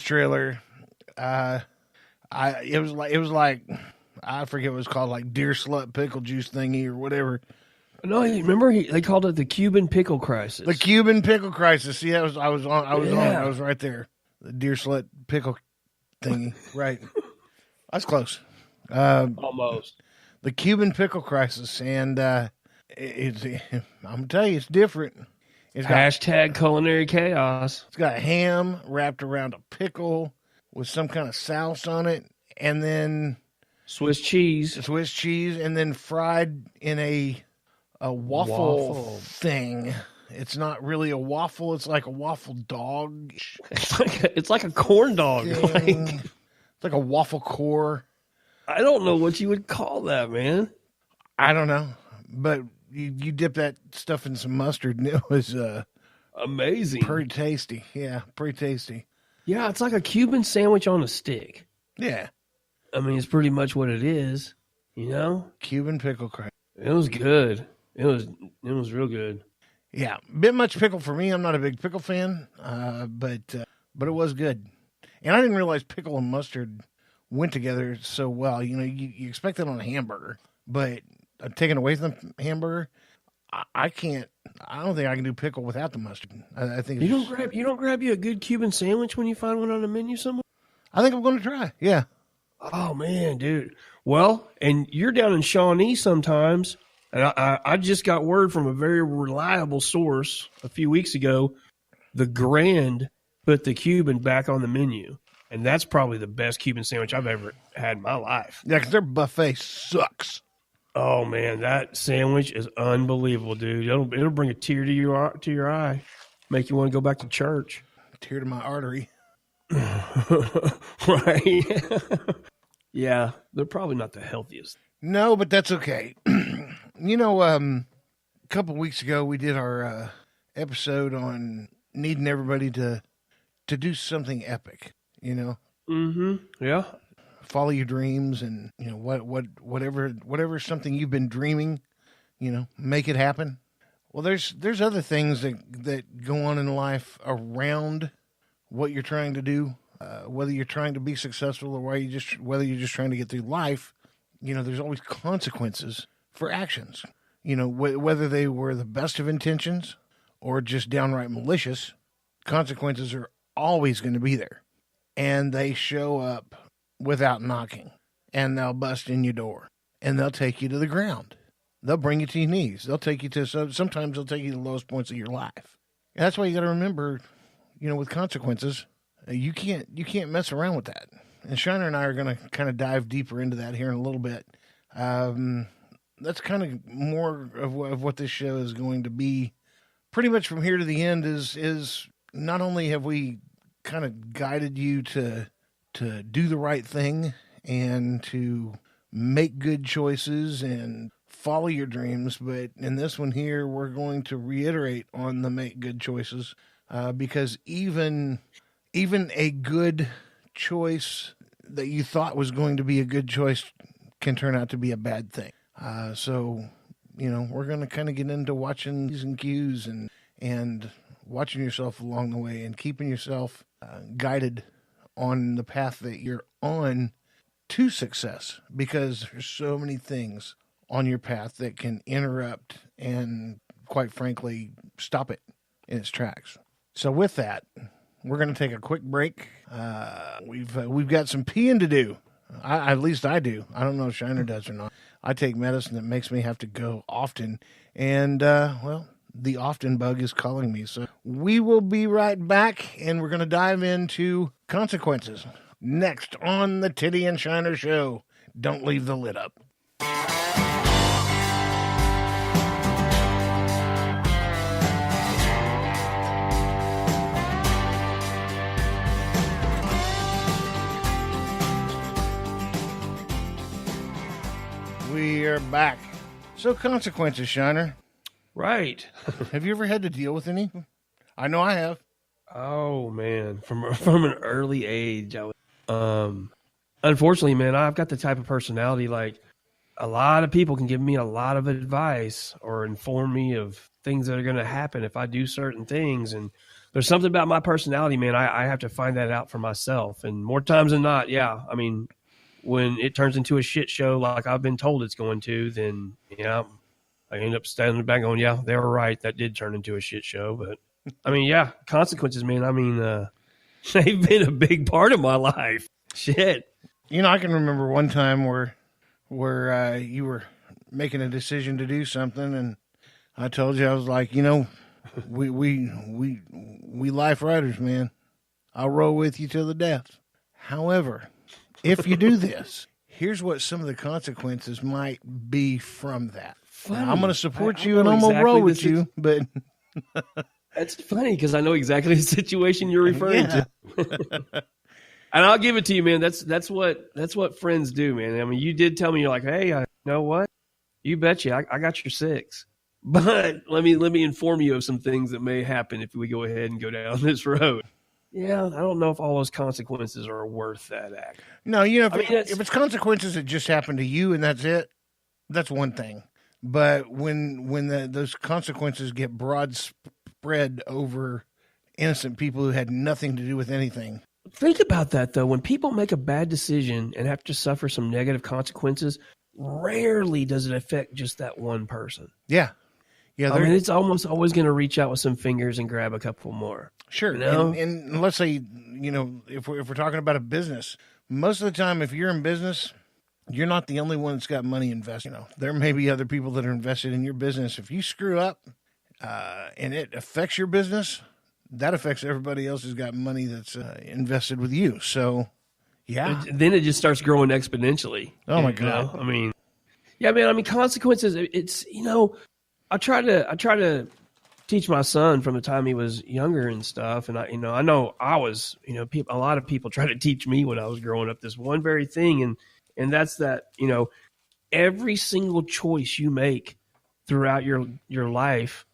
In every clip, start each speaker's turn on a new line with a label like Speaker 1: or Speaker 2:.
Speaker 1: trailer. It was like I forget what it was called, like deer slut pickle juice thingy or whatever.
Speaker 2: No, remember they called it the Cuban pickle crisis.
Speaker 1: The Cuban pickle crisis. See, I was right there. The deer slut pickle thingy. Right. That's close.
Speaker 2: Almost.
Speaker 1: The Cuban pickle crisis, and I'm gonna tell you, it's different. It's got
Speaker 2: Hashtag culinary chaos.
Speaker 1: It's got ham wrapped around a pickle with some kind of sauce on it, and then
Speaker 2: Swiss cheese,
Speaker 1: and then fried in a waffle thing. It's not really a waffle; it's like a waffle dog.
Speaker 2: It's like a corn dog.
Speaker 1: It's like a waffle core.
Speaker 2: I don't know what you would call that, man.
Speaker 1: I don't know, but you dip that stuff in some mustard, and it was
Speaker 2: amazing,
Speaker 1: pretty tasty. Yeah, pretty tasty.
Speaker 2: Yeah, it's like a Cuban sandwich on a stick.
Speaker 1: Yeah,
Speaker 2: I mean, it's pretty much what it is. You know,
Speaker 1: Cuban pickle crack.
Speaker 2: It was good. It was real good.
Speaker 1: Yeah, bit much pickle for me. I'm not a big pickle fan, but it was good. And I didn't realize pickle and mustard went together so well. You know, you expect that on a hamburger, but taken away from the hamburger, I can't. I don't think I can do pickle without the mustard. I think
Speaker 2: you don't grab you a good Cuban sandwich when you find one on the menu somewhere.
Speaker 1: I think I'm going to try. Yeah.
Speaker 2: Oh man, dude. Well, and you're down in Shawnee sometimes, and I just got word from a very reliable source a few weeks ago. The Grand put the Cuban back on the menu, and that's probably the best Cuban sandwich I've ever had in my life.
Speaker 1: Yeah, because their buffet sucks.
Speaker 2: Oh man, that sandwich is unbelievable, dude. It'll bring a tear to your eye, make you want to go back to church.
Speaker 1: Tear to my artery.
Speaker 2: Right. Yeah, they're probably not the healthiest.
Speaker 1: No, but that's okay. You know, a couple of weeks ago we did our episode on needing everybody to do something epic. You know.
Speaker 2: Mm-hmm. Yeah.
Speaker 1: Follow your dreams, and you know whatever something you've been dreaming, you know, make it happen. Well, there's other things that go on in life around what you're trying to do, whether you're trying to be successful or whether you're just trying to get through life. You know, there's always consequences for actions. You know, whether they were the best of intentions or just downright malicious, consequences are always going to be there, and they show up without knocking, and they'll bust in your door, and they'll take you to the ground. They'll bring you to your knees. They'll take you to sometimes they'll take you to the lowest points of your life. And that's why you got to remember, you know, with consequences, you can't mess around with that. And Shiner and I are going to kind of dive deeper into that here in a little bit. That's kind of more of what this show is going to be. Pretty much from here to the end is not only have we kind of guided you to do the right thing and to make good choices and follow your dreams. But in this one here, we're going to reiterate on the make good choices, because even a good choice that you thought was going to be a good choice can turn out to be a bad thing. So, you know, we're going to kind of get into watching P's and Q's and watching yourself along the way and keeping yourself guided on the path that you're on to success, because there's so many things on your path that can interrupt and, quite frankly, stop it in its tracks. So with that, we're going to take a quick break. We've got some peeing to do. At least I do. I don't know if Shiner does or not. I take medicine that makes me have to go often, and the often bug is calling me. So we will be right back, and we're going to dive into consequences next on the Tiddy and Shiner Show. Don't leave the lid up. We are back. So consequences, Shiner.
Speaker 2: Right.
Speaker 1: Have you ever had to deal with any? I know I have.
Speaker 2: Oh man, from an early age, unfortunately, man, I've got the type of personality like a lot of people can give me a lot of advice or inform me of things that are going to happen if I do certain things, and there's something about my personality, man. I have to find that out for myself. And more times than not, yeah. I mean, when it turns into a shit show like I've been told it's going to, then, yeah, I end up standing back going, yeah, they were right. That did turn into a shit show. But, I mean, yeah, consequences, man. I mean, they've been a big part of my life. Shit.
Speaker 1: You know, I can remember one time where you were making a decision to do something, and I told you, I was like, you know, we life riders, man. I'll roll with you till the death. However, if you do this, here's what some of the consequences might be from that. Now, I'm going to support you, and I'm going to roll with you, but
Speaker 2: that's funny because I know exactly the situation you're referring to. And I'll give it to you, man. That's what friends do, man. I mean, you did tell me, you're like, hey, you know what? You betcha, I got your 6. But let me inform you of some things that may happen if we go ahead and go down this road. Yeah, I don't know if all those consequences are worth that act.
Speaker 1: No, you know, if it's consequences that just happen to you and that's it, that's one thing. But when those consequences get broad spread over innocent people who had nothing to do with anything.
Speaker 2: Think about that, though. When people make a bad decision and have to suffer some negative consequences, rarely does it affect just that one person.
Speaker 1: Yeah. Yeah,
Speaker 2: I mean, it's almost always going to reach out with some fingers and grab a couple more.
Speaker 1: Sure.
Speaker 2: You know?
Speaker 1: And let's say, you know, if we're talking about a business, most of the time, if you're in business, you're not the only one that's got money invested. You know, there may be other people that are invested in your business. If you screw up and it affects your business, that affects everybody else who's got money that's invested with you. So, yeah.
Speaker 2: Then it just starts growing exponentially.
Speaker 1: Oh, my God.
Speaker 2: Know? I mean, yeah, man, I mean, consequences, it's, you know, I try to teach my son from the time he was younger and stuff. And I know I was, you know, a lot of people try to teach me when I was growing up this one very thing. And that's that, you know, every single choice you make throughout your life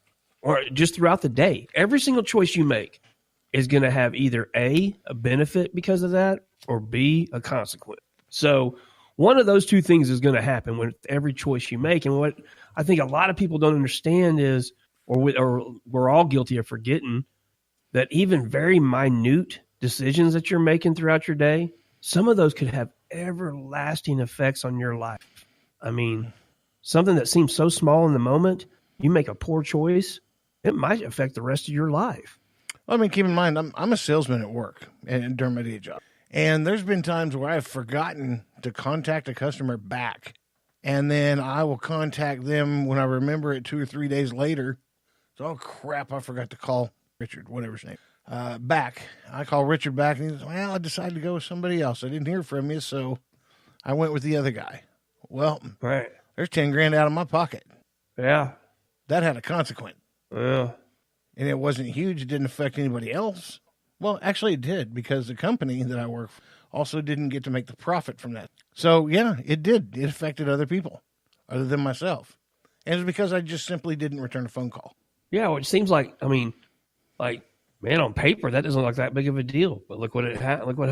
Speaker 2: or just throughout the day, every single choice you make is going to have either A, a benefit because of that, or B, a consequence. So one of those two things is going to happen with every choice you make. And what I think a lot of people don't understand is, or we're all guilty of forgetting, that even very minute decisions that you're making throughout your day, some of those could have everlasting effects on your life. I mean, something that seems so small in the moment, you make a poor choice, it might affect the rest of your life.
Speaker 1: Well, I mean, keep in mind, I'm a salesman at work and during my day job. And there's been times where I've forgotten to contact a customer back. And then I will contact them when I remember it 2 or 3 days later. So, oh, crap, I forgot to call Richard, whatever his name, back. I call Richard back, and he says, well, I decided to go with somebody else. I didn't hear from you, so I went with the other guy. Well,
Speaker 2: right.
Speaker 1: There's $10,000 out of my pocket.
Speaker 2: Yeah.
Speaker 1: That had a consequence.
Speaker 2: Yeah.
Speaker 1: And it wasn't huge. It didn't affect anybody else. Well, actually, it did, because the company that I work for also didn't get to make the profit from that. So, yeah, it did. It affected other people other than myself. And it's because I just simply didn't return a phone call.
Speaker 2: Yeah, well, it seems like, I mean, like, man, on paper, that doesn't look like that big of a deal. But look what happened. Look what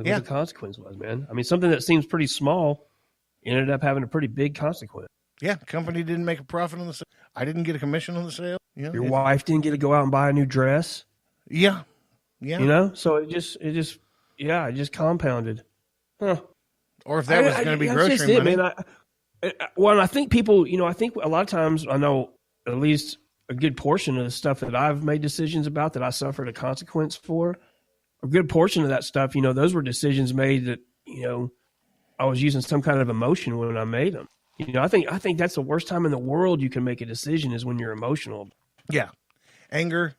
Speaker 2: the consequence was, man. I mean, something that seems pretty small ended up having a pretty big consequence.
Speaker 1: Yeah, the company didn't make a profit on the sale. I didn't get a commission on the sale. You know,
Speaker 2: your wife didn't get to go out and buy a new dress.
Speaker 1: Yeah. Yeah.
Speaker 2: You know, so it just compounded. Huh.
Speaker 1: Or if that was going to be grocery money.
Speaker 2: Man. I think people, you know, I think a lot of times, I know at least a good portion of the stuff that I've made decisions about that I suffered a consequence for, a good portion of that stuff, you know, those were decisions made that, you know, I was using some kind of emotion when I made them. You know, I think that's the worst time in the world you can make a decision is when you're emotional.
Speaker 1: Yeah. Anger,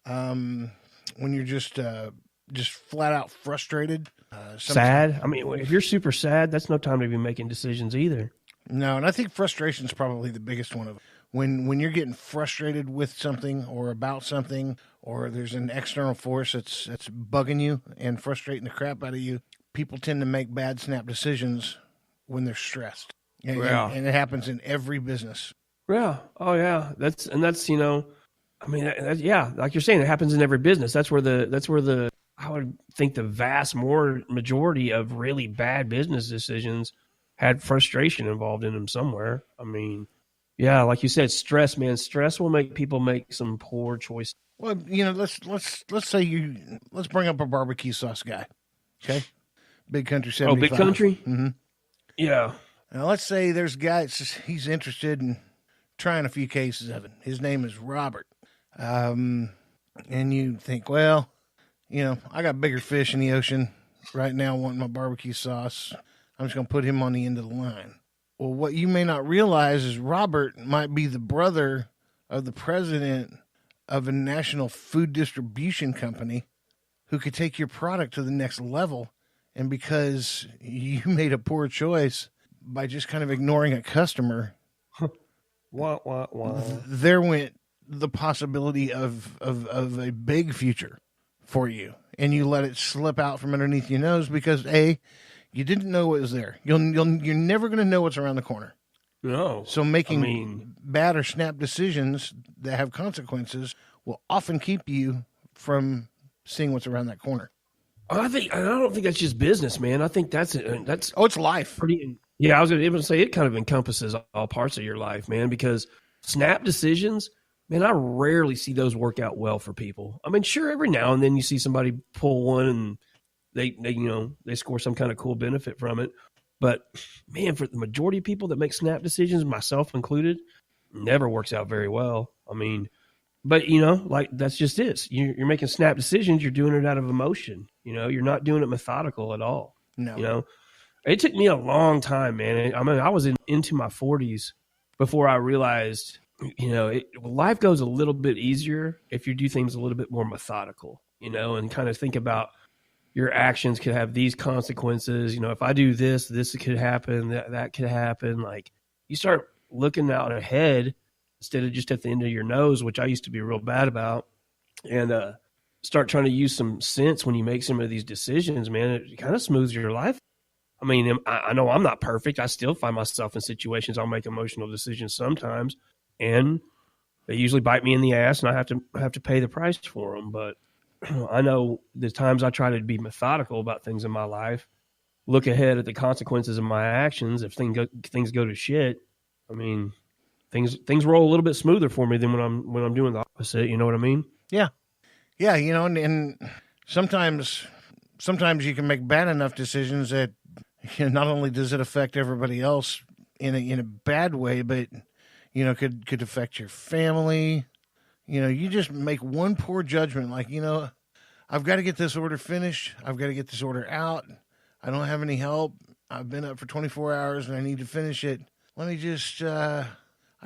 Speaker 1: when you're just flat out frustrated.
Speaker 2: Sad. I mean, if you're super sad, that's no time to be making decisions either.
Speaker 1: No, and I think frustration is probably the biggest one of them. When you're getting frustrated with something or about something, or there's an external force that's bugging you and frustrating the crap out of you, people tend to make bad snap decisions when they're stressed. And it happens in every business.
Speaker 2: Yeah. Oh, yeah. That's you know, I mean, like you're saying, it happens in every business. That's where the I would think the vast majority of really bad business decisions had frustration involved in them somewhere. I mean, Yeah, like you said, stress, man. Stress will make people make some poor choices.
Speaker 1: Well, let's bring up a barbecue sauce guy. Okay, Big Country
Speaker 2: Oh, Big
Speaker 1: 75.
Speaker 2: Country?
Speaker 1: Mm-hmm.
Speaker 2: Yeah.
Speaker 1: Now let's say there's a guy he's interested in trying a few cases of it. His name is Robert. And you think, well, I got bigger fish in the ocean right now wanting my barbecue sauce. I'm just going to put him on the end of the line. Well, what you may not realize is Robert might be the brother of the president of a national food distribution company who could take your product to the next level. And because you made a poor choice by just kind of ignoring a customer,
Speaker 2: Wah.
Speaker 1: there went the possibility of a big future for you. And you let it slip out from underneath your nose because, A, you didn't know what was there. You're never going to know what's around the corner.
Speaker 2: No.
Speaker 1: So making bad or snap decisions that have consequences will often keep you from seeing what's around that corner.
Speaker 2: I don't think that's just business, man. I think that's
Speaker 1: it's life.
Speaker 2: Pretty. Yeah, I was going to say it kind of encompasses all parts of your life, man. Because snap decisions, man, I rarely see those work out well for people. I mean, sure, every now and then you see somebody pull one and they score some kind of cool benefit from it. But man, for the majority of people that make snap decisions, myself included, never works out very well. I mean, but like that's just it. You're making snap decisions. You're doing it out of emotion. You're not doing it methodical at all.
Speaker 1: No.
Speaker 2: It took me a long time, man. I mean, I was into my 40s before I realized, life goes a little bit easier if you do things a little bit more methodical, and kind of think about your actions could have these consequences. If I do this, this could happen, that could happen. Like you start looking out ahead instead of just at the end of your nose, which I used to be real bad about, and start trying to use some sense when you make some of these decisions, man. It kind of smooths your life. I mean, I know I'm not perfect. I still find myself in situations I'll make emotional decisions sometimes, and they usually bite me in the ass, and I have to pay the price for them. But I know the times I try to be methodical about things in my life, look ahead at the consequences of my actions. If things go to shit, I mean, things roll a little bit smoother for me than when I'm doing the opposite. You know what I mean?
Speaker 1: Yeah. And sometimes you can make bad enough decisions that not only does it affect everybody else in a bad way, but could affect your family. You just make one poor judgment, like I've got to get this order finished. I've got to get this order out. I don't have any help. I've been up for 24 hours and I need to finish it. Let me just I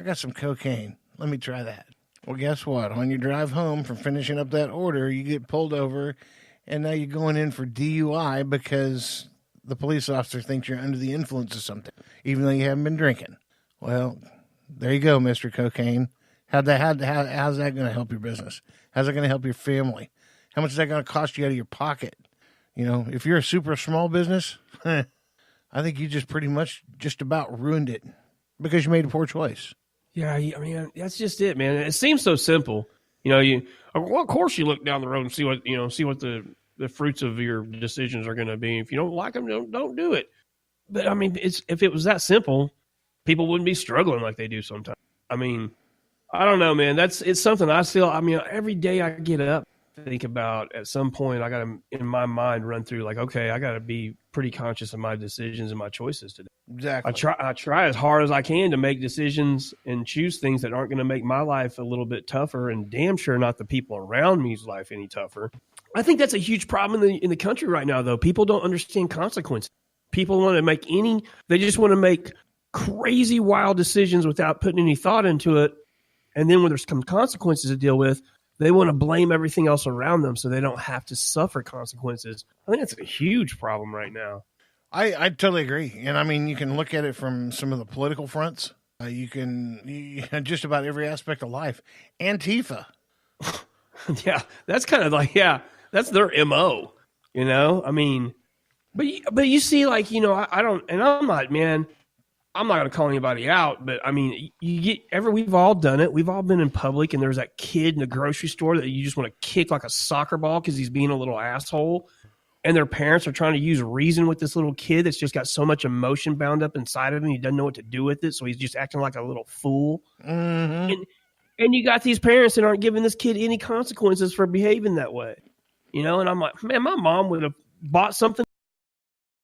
Speaker 1: got some cocaine. Let me try that. Well, guess what? On your drive home from finishing up that order, you get pulled over, and now you're going in for DUI because the police officer thinks you're under the influence of something, even though you haven't been drinking. Well, there you go, Mr. Cocaine. How's that going to help your business? How's it going to help your family? How much is that going to cost you out of your pocket? If you're a super small business, I think you just pretty much just about ruined it because you made a poor choice.
Speaker 2: Yeah, I mean, that's just it, man. It seems so simple. Of course you look down the road and see what the fruits of your decisions are going to be. If you don't like them, don't do it. But I mean, if it was that simple, people wouldn't be struggling like they do sometimes. I mean, I don't know, man. It's something I still. I mean, every day I get up, think about at some point I got to in my mind run through like, okay, I got to be pretty conscious of my decisions and my choices today.
Speaker 1: Exactly.
Speaker 2: I try as hard as I can to make decisions and choose things that aren't going to make my life a little bit tougher, and damn sure not the people around me's life any tougher. I think that's a huge problem in the country right now, though. People don't understand consequences. People want to they just want to make crazy, wild decisions without putting any thought into it. And then when there's some consequences to deal with, they want to blame everything else around them so they don't have to suffer consequences. I think that's a huge problem right now.
Speaker 1: I totally agree. And I mean, you can look at it from some of the political fronts. You just about every aspect of life. Antifa.
Speaker 2: Yeah, that's kind of like, that's their MO, I mean, but you see, like, I don't, and I'm not, man, I'm not going to call anybody out, but I mean, we've all done it. We've all been in public and there's that kid in the grocery store that you just want to kick like a soccer ball because he's being a little asshole. and their parents are trying to use reason with this little kid that's just got so much emotion bound up inside of him. He doesn't know what to do with it. So he's just acting like a little fool.
Speaker 1: Mm-hmm.
Speaker 2: And you got these parents that aren't giving this kid any consequences for behaving that way. And I'm like, man, my mom would have bought something